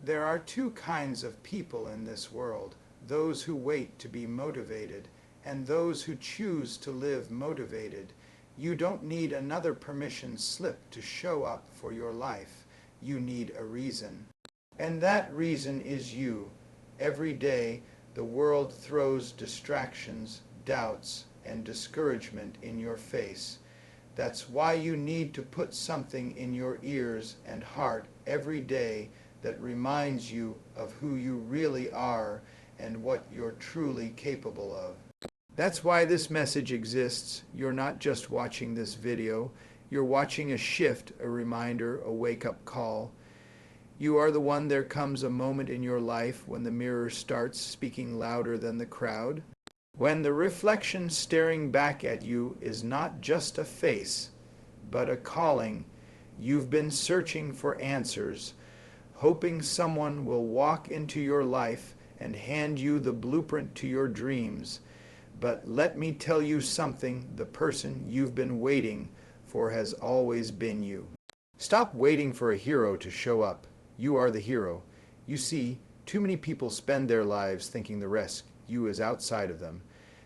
There are two kinds of people in this world, those who wait to be motivated and those who choose to live motivated. You don't need another permission slip to show up for your life. You need a reason. And that reason is you. Every day, the world throws distractions, doubts, and discouragement in your face. That's why you need to put something in your ears and heart every day that reminds you of who you really are and what you're truly capable of. That's why this message exists. You're not just watching this video. You're watching a shift, a reminder, a wake-up call. You are the one. There comes a moment in your life when the mirror starts speaking louder than the crowd. When the reflection staring back at you is not just a face, but a calling. You've been searching for answers, hoping someone will walk into your life and hand you the blueprint to your dreams. But let me tell you something, the person you've been waiting for has always been you. Stop waiting for a hero to show up. You are the hero. You see, too many people spend their lives thinking the rest you is outside of them.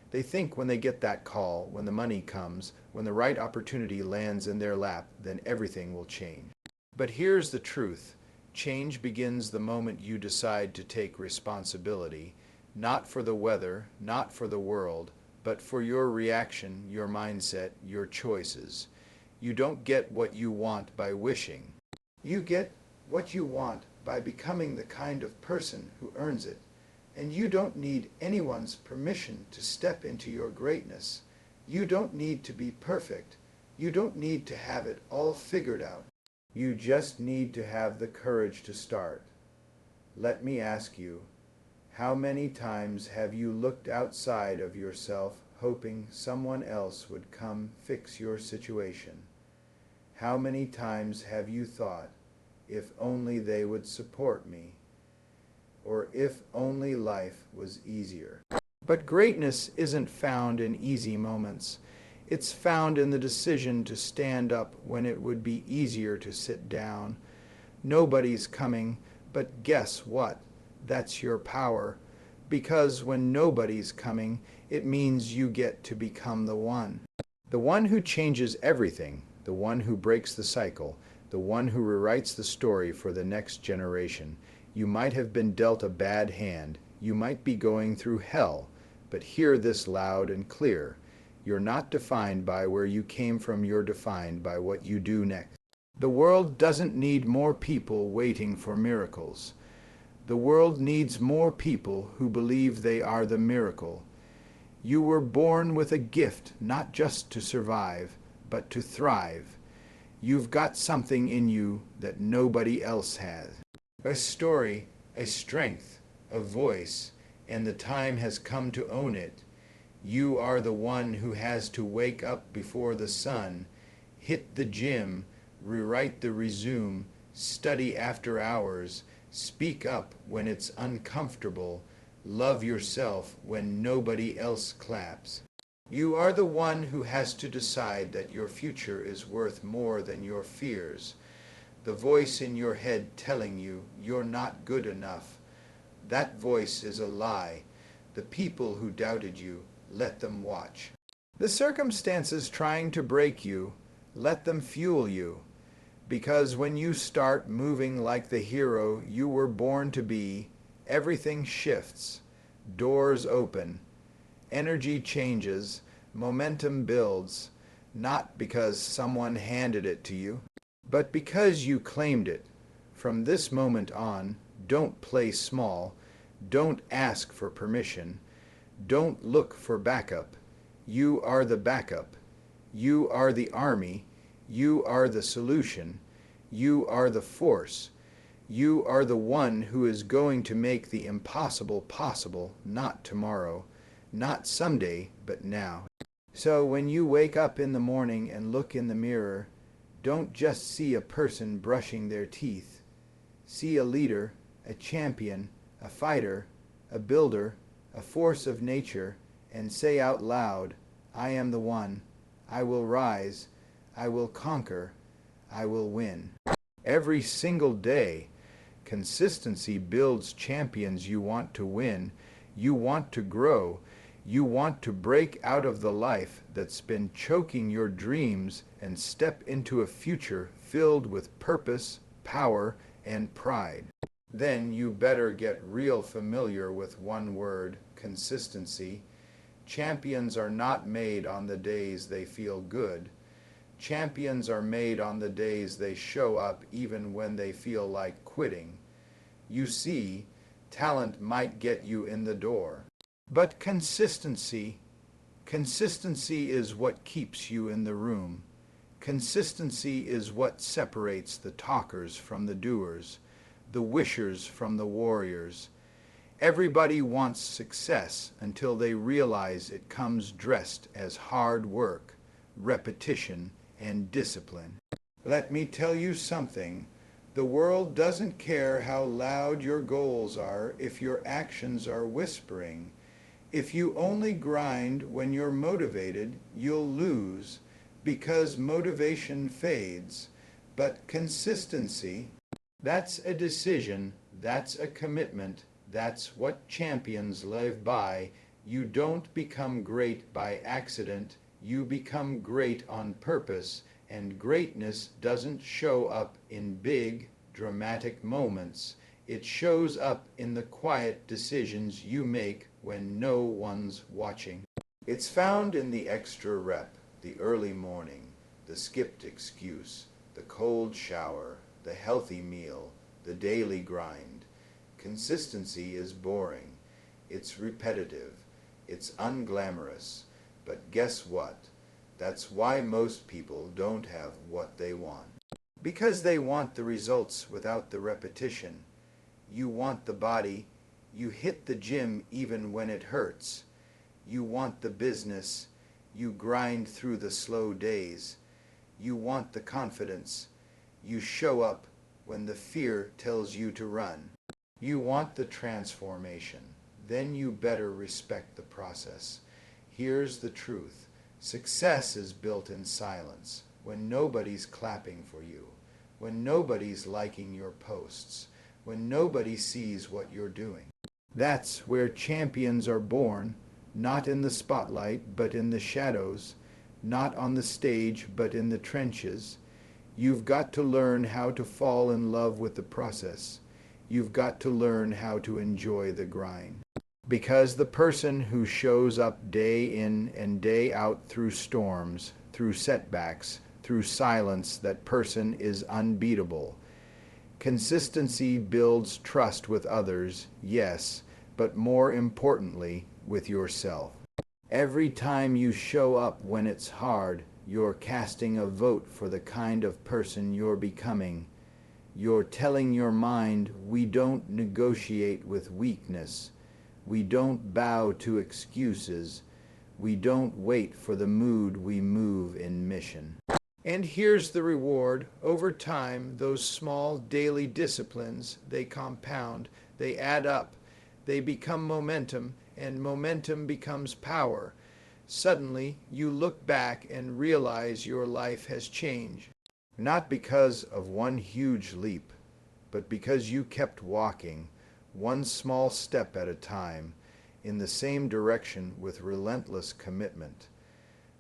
They think when they get that call, when the money comes, when the right opportunity lands in their lap, then everything will change. But here's the truth. Change begins the moment you decide to take responsibility, not for the weather, not for the world, but for your reaction, your mindset, your choices. You don't get what you want by wishing. You get what you want by becoming the kind of person who earns it. And you don't need anyone's permission to step into your greatness. You don't need to be perfect. You don't need to have it all figured out. You just need to have the courage to start. Let me ask you, how many times have you looked outside of yourself hoping someone else would come fix your situation? How many times have you thought, if only they would support me? Or if only life was easier. But greatness isn't found in easy moments. It's found in the decision to stand up when it would be easier to sit down. Nobody's coming, but guess what? That's your power. Because when nobody's coming, it means you get to become the one. The one who changes everything, the one who breaks the cycle, the one who rewrites the story for the next generation. You might have been dealt a bad hand. You might be going through hell. But hear this loud and clear. You're not defined by where you came from. You're defined by what you do next. The world doesn't need more people waiting for miracles. The world needs more people who believe they are the miracle. You were born with a gift, not just to survive, but to thrive. You've got something in you that nobody else has. A story, a strength, a voice, and the time has come to own it. You are the one who has to wake up before the sun, hit the gym, rewrite the resume, study after hours, speak up when it's uncomfortable, love yourself when nobody else claps. You are the one who has to decide that your future is worth more than your fears. The voice in your head telling you you're not good enough. That voice is a lie. The people who doubted you, let them watch. The circumstances trying to break you, let them fuel you. Because when you start moving like the hero you were born to be, everything shifts, doors open, energy changes, momentum builds, not because someone handed it to you, but because you claimed it. From this moment on, don't play small, don't ask for permission, don't look for backup. You are the backup. You are the army. You are the solution. You are the force. You are the one who is going to make the impossible possible, not tomorrow, not someday, but now. So when you wake up in the morning and look in the mirror, don't just see a person brushing their teeth. See a leader, a champion, a fighter, a builder, a force of nature, and say out loud, I am the one. I will rise. I will conquer. I will win. Every single day, Consistency builds champions you want to win. You want to grow. You want to break out of the life that's been choking your dreams and step into a future filled with purpose, power, and pride. Then you better get real familiar with one word: consistency. Champions are not made on the days they feel good. Champions are made on the days they show up even when they feel like quitting. You see, talent might get you in the door. But consistency is what keeps you in the room. Consistency is what separates the talkers from the doers, the wishers from the warriors. Everybody wants success until they realize it comes dressed as hard work, repetition, and discipline. Let me tell you something. The world doesn't care how loud your goals are if your actions are whispering. If you only grind when you're motivated, you'll lose, because motivation fades. But consistency, that's a decision, that's a commitment, that's what champions live by. You don't become great by accident. You become great on purpose, and greatness doesn't show up in big, dramatic moments. It shows up in the quiet decisions you make when no one's watching. It's found in the extra rep, the early morning, the skipped excuse, the cold shower, the healthy meal, the daily grind. Consistency is boring. It's repetitive. It's unglamorous. But guess what? That's why most people don't have what they want. Because they want the results without the repetition. You want the body. You hit the gym even when it hurts. You want the business. You grind through the slow days. You want the confidence. You show up when the fear tells you to run. You want the transformation. Then you better respect the process. Here's the truth. Success is built in silence, when nobody's clapping for you, when nobody's liking your posts, when nobody sees what you're doing. That's where champions are born, not in the spotlight, but in the shadows, not on the stage, but in the trenches. You've got to learn how to fall in love with the process. You've got to learn how to enjoy the grind. Because the person who shows up day in and day out through storms, through setbacks, through silence, that person is unbeatable. Consistency builds trust with others, yes, but more importantly, with yourself. Every time you show up when it's hard, you're casting a vote for the kind of person you're becoming. You're telling your mind, we don't negotiate with weakness. We don't bow to excuses. We don't wait for the mood, we move in mission. And here's the reward. Over time, those small daily disciplines, they compound, they add up, they become momentum, and momentum becomes power. Suddenly, you look back and realize your life has changed. Not because of one huge leap, but because you kept walking, one small step at a time, in the same direction with relentless commitment.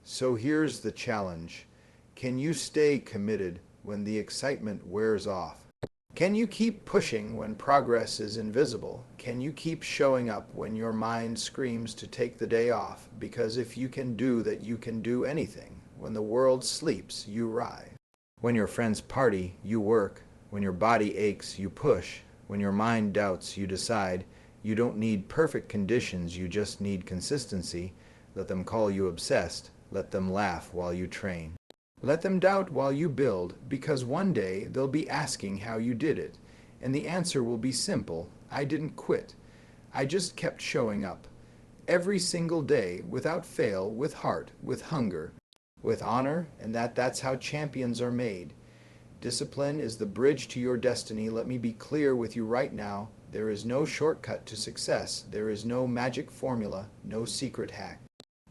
So here's the challenge. Can you stay committed when the excitement wears off? Can you keep pushing when progress is invisible? Can you keep showing up when your mind screams to take the day off? Because if you can do that, you can do anything. When the world sleeps, you rise. When your friends party, you work. When your body aches, you push. When your mind doubts, you decide. You don't need perfect conditions, you just need consistency. Let them call you obsessed. Let them laugh while you train. Let them doubt while you build, because one day they'll be asking how you did it. And the answer will be simple. I didn't quit. I just kept showing up. Every single day, without fail, with heart, with hunger, with honor, and that's how champions are made. Discipline is the bridge to your destiny. Let me be clear with you right now. There is no shortcut to success. There is no magic formula, no secret hack.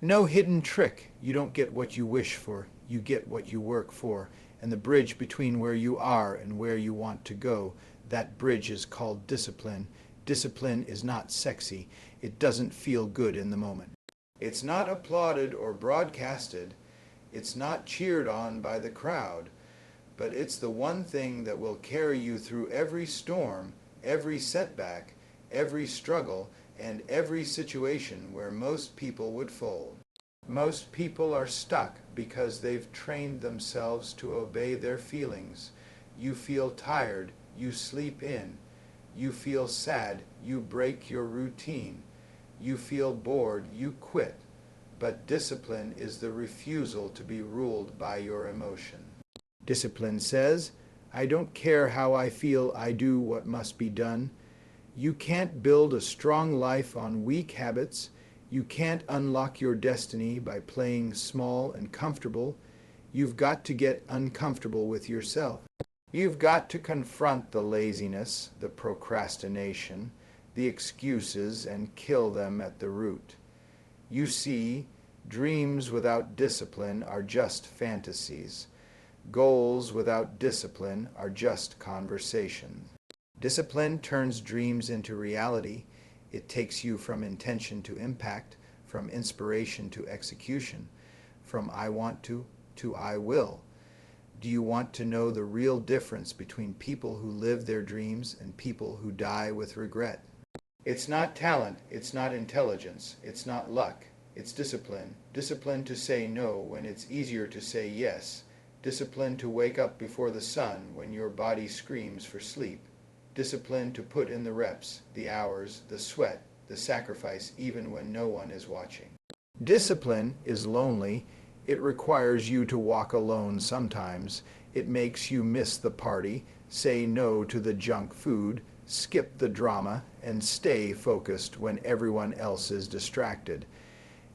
No hidden trick. You don't get what you wish for. You get what you work for. And the bridge between where you are and where you want to go, That bridge is called discipline. Discipline is not sexy. It doesn't feel good in the moment. It's not applauded or broadcasted. It's not cheered on by the crowd. But it's the one thing that will carry you through every storm, every setback, every struggle, and every situation where most people would fold. Most people are stuck because they've trained themselves to obey their feelings. You feel tired, you sleep in. You feel sad, you break your routine. You feel bored, you quit. But discipline is the refusal to be ruled by your emotion. Discipline says, I don't care how I feel, I do what must be done. You can't build a strong life on weak habits. You can't unlock your destiny by playing small and comfortable. You've got to get uncomfortable with yourself. You've got to confront the laziness, the procrastination, the excuses, and kill them at the root. You see, dreams without discipline are just fantasies. Goals without discipline are just conversations. Discipline turns dreams into reality. It takes you from intention to impact, from inspiration to execution, from I want to I will. Do you want to know the real difference between people who live their dreams and people who die with regret? It's not talent, it's not intelligence, it's not luck, it's discipline. Discipline to say no when it's easier to say yes. Discipline to wake up before the sun when your body screams for sleep. Discipline to put in the reps, the hours, the sweat, the sacrifice even when no one is watching. Discipline is lonely. It requires you to walk alone sometimes. It makes you miss the party, say no to the junk food, skip the drama, and stay focused when everyone else is distracted.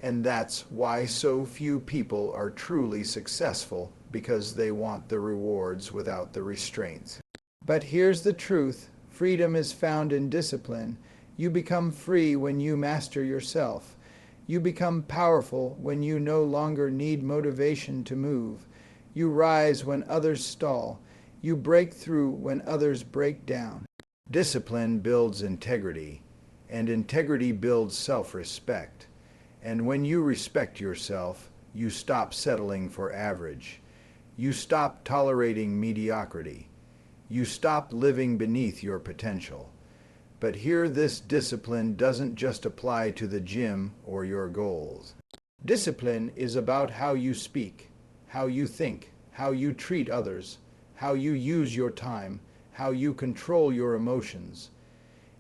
And that's why so few people are truly successful, because they want the rewards without the restraints. But here's the truth. Freedom is found in discipline. You become free when you master yourself. You become powerful when you no longer need motivation to move. You rise when others stall. You break through when others break down. Discipline builds integrity, and integrity builds self-respect. And when you respect yourself, you stop settling for average. You stop tolerating mediocrity. You stop living beneath your potential. But here, this discipline doesn't just apply to the gym or your goals. Discipline is about how you speak, how you think, how you treat others, how you use your time, how you control your emotions.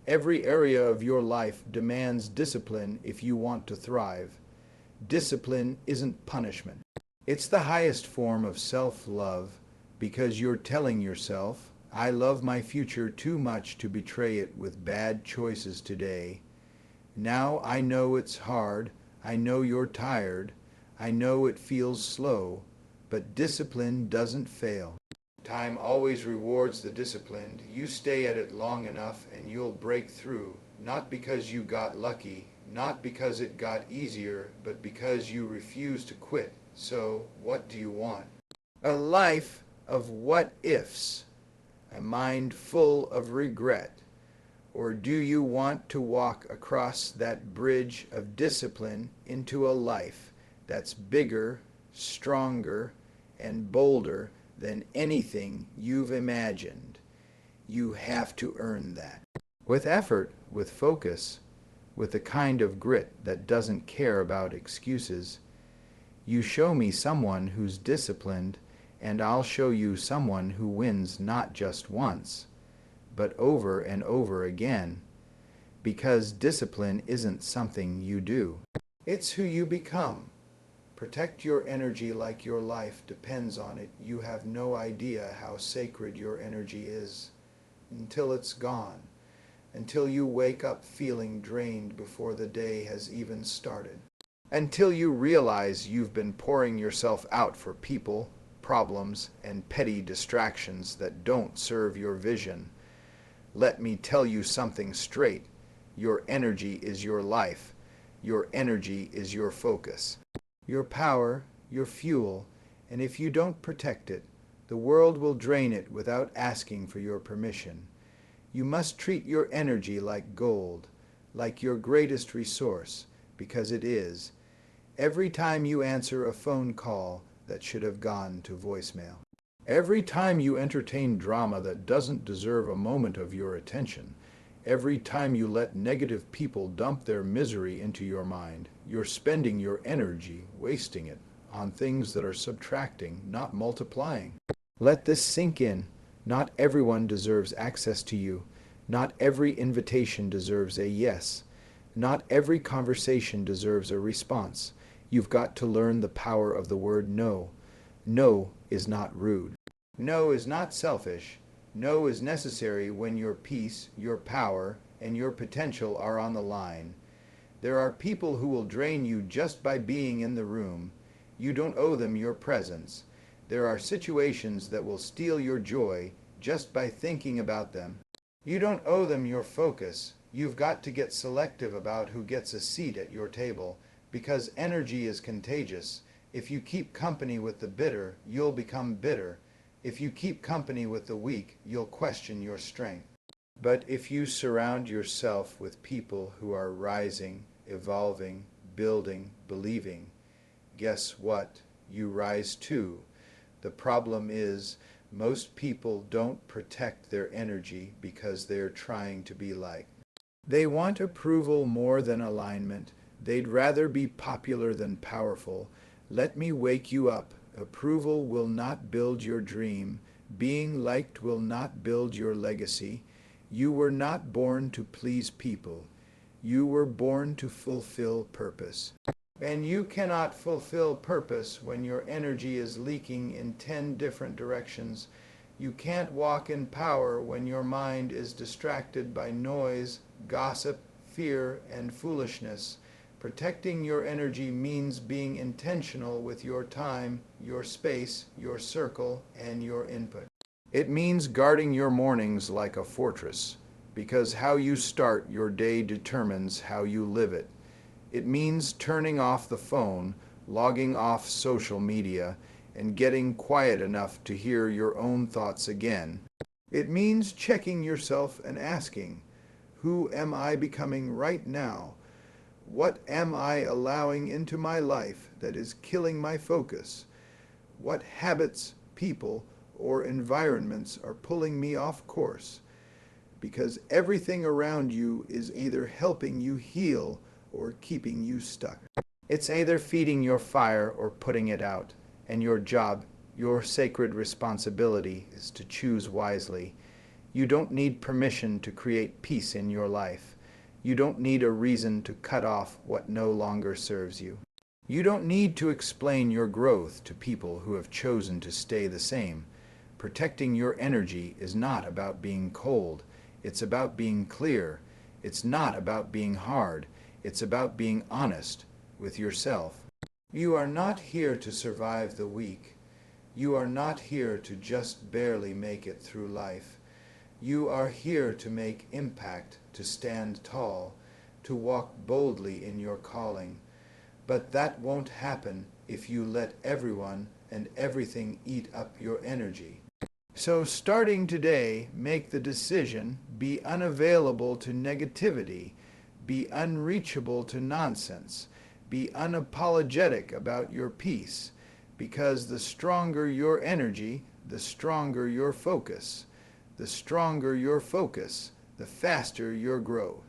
Every area of your life demands discipline if you want to thrive. Discipline isn't punishment. It's the highest form of self-love, because you're telling yourself, I love my future too much to betray it with bad choices today. Now I know it's hard. I know you're tired. I know it feels slow. But discipline doesn't fail. Time always rewards the disciplined. You stay at it long enough and you'll break through, not because you got lucky, not because it got easier, but because you refuse to quit. So, what do you want? A life of what-ifs. A mind full of regret? Or do you want to walk across that bridge of discipline into a life that's bigger, stronger, and bolder than anything you've imagined? You have to earn that. With effort, with focus, with the kind of grit that doesn't care about excuses, you show me someone who's disciplined, and I'll show you someone who wins not just once, but over and over again, because discipline isn't something you do. It's who you become. Protect your energy like your life depends on it. You have no idea how sacred your energy is until it's gone, until you wake up feeling drained before the day has even started, until you realize you've been pouring yourself out for people, problems, and petty distractions that don't serve your vision. Let me tell you something straight. Your energy is your life. Your energy is your focus, your power, your fuel, and if you don't protect it, the world will drain it without asking for your permission. You must treat your energy like gold, like your greatest resource, because it is. Every time you answer a phone call that should have gone to voicemail. Every time you entertain drama that doesn't deserve a moment of your attention. Every time you let negative people dump their misery into your mind, you're spending your energy, wasting it, on things that are subtracting, not multiplying. Let this sink in. Not everyone deserves access to you. Not every invitation deserves a yes. Not every conversation deserves a response. You've got to learn the power of the word no. No is not rude. No is not selfish. No is necessary when your peace, your power, and your potential are on the line. There are people who will drain you just by being in the room. You don't owe them your presence. There are situations that will steal your joy just by thinking about them. You don't owe them your focus. You've got to get selective about who gets a seat at your table, because energy is contagious. If you keep company with the bitter, you'll become bitter. If you keep company with the weak, you'll question your strength. But if you surround yourself with people who are rising, evolving, building, believing, guess what? You rise too. The problem is, most people don't protect their energy because they're trying to be liked. They want approval more than alignment. They'd rather be popular than powerful. Let me wake you up. Approval will not build your dream. Being liked will not build your legacy. You were not born to please people. You were born to fulfill purpose. And you cannot fulfill purpose when your energy is leaking in 10 different directions. You can't walk in power when your mind is distracted by noise, gossip, fear, and foolishness. Protecting your energy means being intentional with your time, your space, your circle, and your input. It means guarding your mornings like a fortress, because how you start your day determines how you live it. It means turning off the phone, logging off social media, and getting quiet enough to hear your own thoughts again. It means checking yourself and asking, who am I becoming right now? What am I allowing into my life that is killing my focus? What habits, people, or environments are pulling me off course? Because everything around you is either helping you heal or keeping you stuck. It's either feeding your fire or putting it out, and your job, your sacred responsibility, is to choose wisely. You don't need permission to create peace in your life. You don't need a reason to cut off what no longer serves you. You don't need to explain your growth to people who have chosen to stay the same. Protecting your energy is not about being cold. It's about being clear. It's not about being hard. It's about being honest with yourself. You are not here to survive the week. You are not here to just barely make it through life. You are here to make impact, to stand tall, to walk boldly in your calling. But that won't happen if you let everyone and everything eat up your energy. So starting today, make the decision, be unavailable to negativity, be unreachable to nonsense, be unapologetic about your peace, because the stronger your energy, the stronger your focus. The stronger your focus, the faster your growth.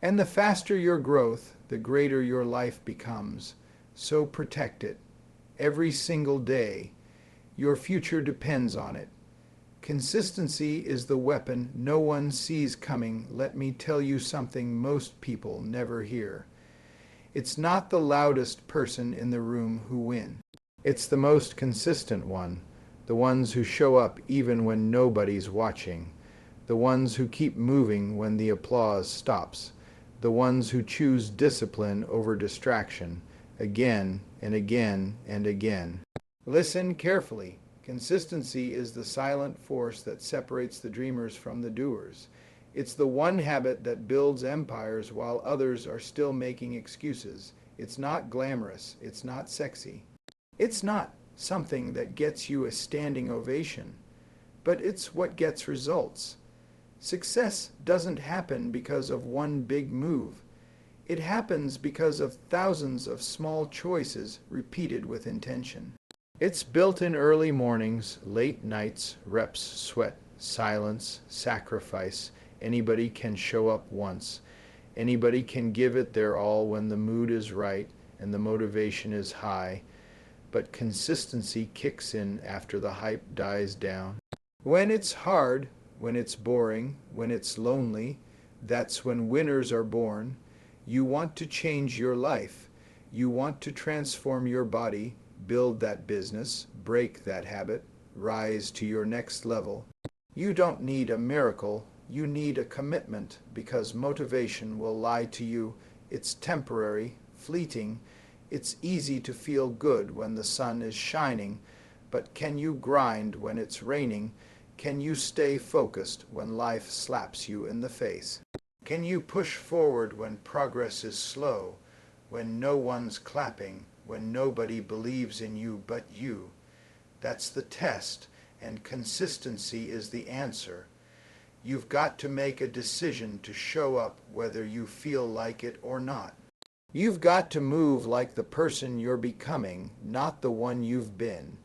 And the faster your growth, the greater your life becomes. So protect it. Every single day. Your future depends on it. Consistency is the weapon no one sees coming. Let me tell you something most people never hear. It's not the loudest person in the room who wins. It's the most consistent one. The ones who show up even when nobody's watching. The ones who keep moving when the applause stops. The ones who choose discipline over distraction, again and again and again. Listen carefully. Consistency is the silent force that separates the dreamers from the doers. It's the one habit that builds empires while others are still making excuses. It's not glamorous. It's not sexy. It's not something that gets you a standing ovation, but it's what gets results. Success doesn't happen because of one big move. It happens because of thousands of small choices repeated with intention. It's built in early mornings, late nights, reps, sweat, silence, sacrifice. Anybody can show up once. Anybody can give it their all when the mood is right and the motivation is high, but consistency kicks in after the hype dies down. When it's hard, when it's boring, when it's lonely, that's when winners are born. You want to change your life. You want to transform your body, build that business, break that habit, rise to your next level. You don't need a miracle. You need a commitment, because motivation will lie to you. It's temporary, fleeting. It's easy to feel good when the sun is shining, but can you grind when it's raining? Can you stay focused when life slaps you in the face? Can you push forward when progress is slow, when no one's clapping, when nobody believes in you but you? That's the test, and consistency is the answer. You've got to make a decision to show up whether you feel like it or not. You've got to move like the person you're becoming, not the one you've been.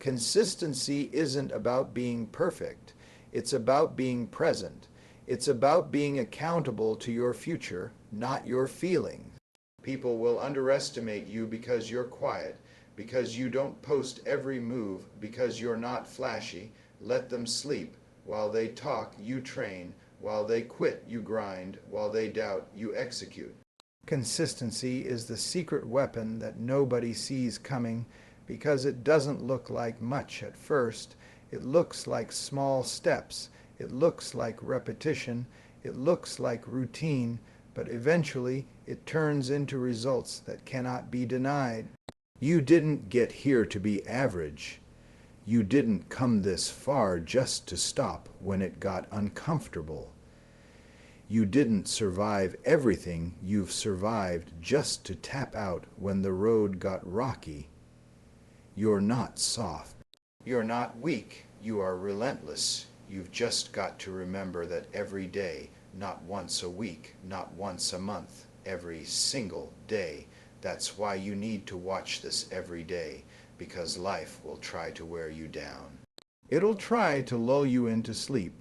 Consistency isn't about being perfect. It's about being present. It's about being accountable to your future, not your feelings. People will underestimate you because you're quiet, because you don't post every move, because you're not flashy. Let them sleep. While they talk, you train. While they quit, you grind. While they doubt, you execute. Consistency is the secret weapon that nobody sees coming, because it doesn't look like much at first. It looks like small steps. It looks like repetition. It looks like routine, but eventually it turns into results that cannot be denied. You didn't get here to be average. You didn't come this far just to stop when it got uncomfortable. You didn't survive everything you've survived just to tap out when the road got rocky. You're not soft. You're not weak. You are relentless. You've just got to remember that every day, not once a week, not once a month, every single day. That's why you need to watch this every day, because life will try to wear you down. It'll try to lull you into sleep.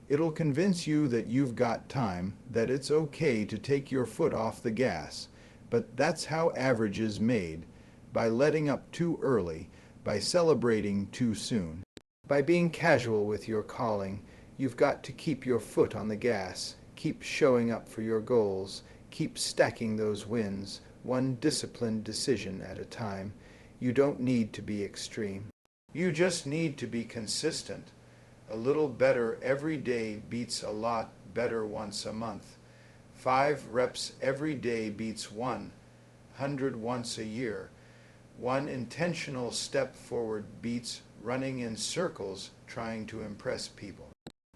It'll convince you that you've got time, that it's okay to take your foot off the gas. But that's how average is made, by letting up too early, by celebrating too soon. By being casual with your calling. You've got to keep your foot on the gas, keep showing up for your goals, keep stacking those wins, one disciplined decision at a time. You don't need to be extreme. You just need to be consistent. A little better every day beats a lot better once a month. 5 reps every day beats 100 once a year. 1 intentional step forward beats running in circles trying to impress people.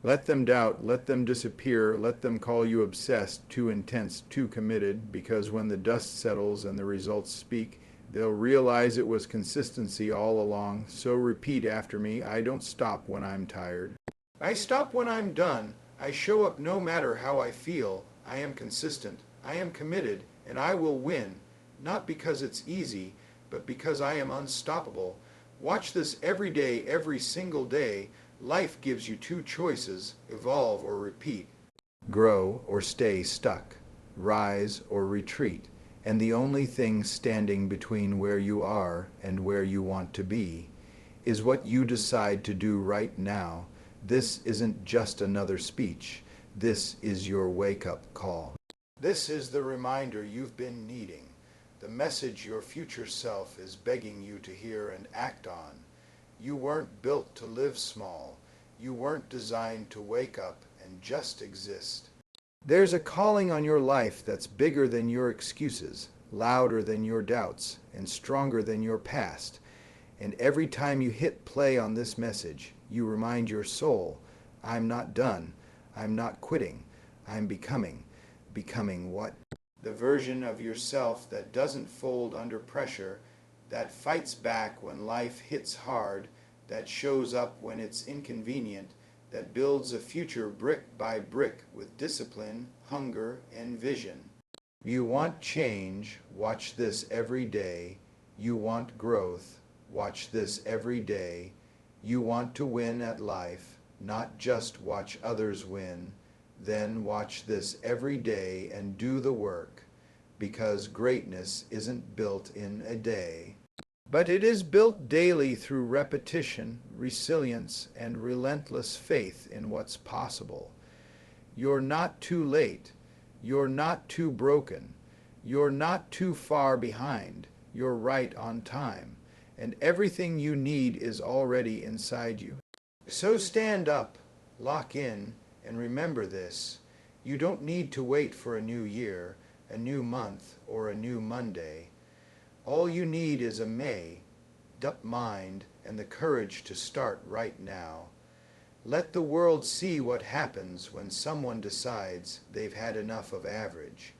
Let them doubt, let them disappear, let them call you obsessed, too intense, too committed, because when the dust settles and the results speak, they'll realize it was consistency all along. So repeat after me, I don't stop when I'm tired. I stop when I'm done. I show up no matter how I feel. I am consistent. I am committed, and I will win. Not because it's easy, but because I am unstoppable. Watch this every day, every single day. Life gives you 2 choices, evolve or repeat. Grow or stay stuck. Rise or retreat. And the only thing standing between where you are and where you want to be is what you decide to do right now. This isn't just another speech. This is your wake-up call. This is the reminder you've been needing. The message your future self is begging you to hear and act on. You weren't built to live small. You weren't designed to wake up and just exist. There's a calling on your life that's bigger than your excuses, louder than your doubts, and stronger than your past. And every time you hit play on this message, you remind your soul, I'm not done. I'm not quitting. I'm becoming. Becoming what? The version of yourself that doesn't fold under pressure, that fights back when life hits hard, that shows up when it's inconvenient, that builds a future brick by brick with discipline, hunger, and vision. You want change, watch this every day. You want growth, watch this every day. You want to win at life, not just watch others win. Then watch this every day and do the work, because greatness isn't built in a day. But it is built daily through repetition, resilience, and relentless faith in what's possible. You're not too late. You're not too broken. You're not too far behind. You're right on time. And everything you need is already inside you. So stand up, lock in, and remember this. You don't need to wait for a new year, a new month, or a new Monday. All you need is a made-up mind and the courage to start right now. Let the world see what happens when someone decides they've had enough of average,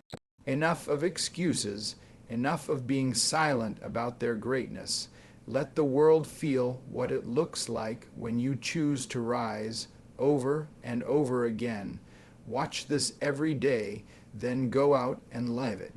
enough of excuses, enough of being silent about their greatness. Let the world feel what it looks like when you choose to rise over and over again. Watch this every day, then go out and live it.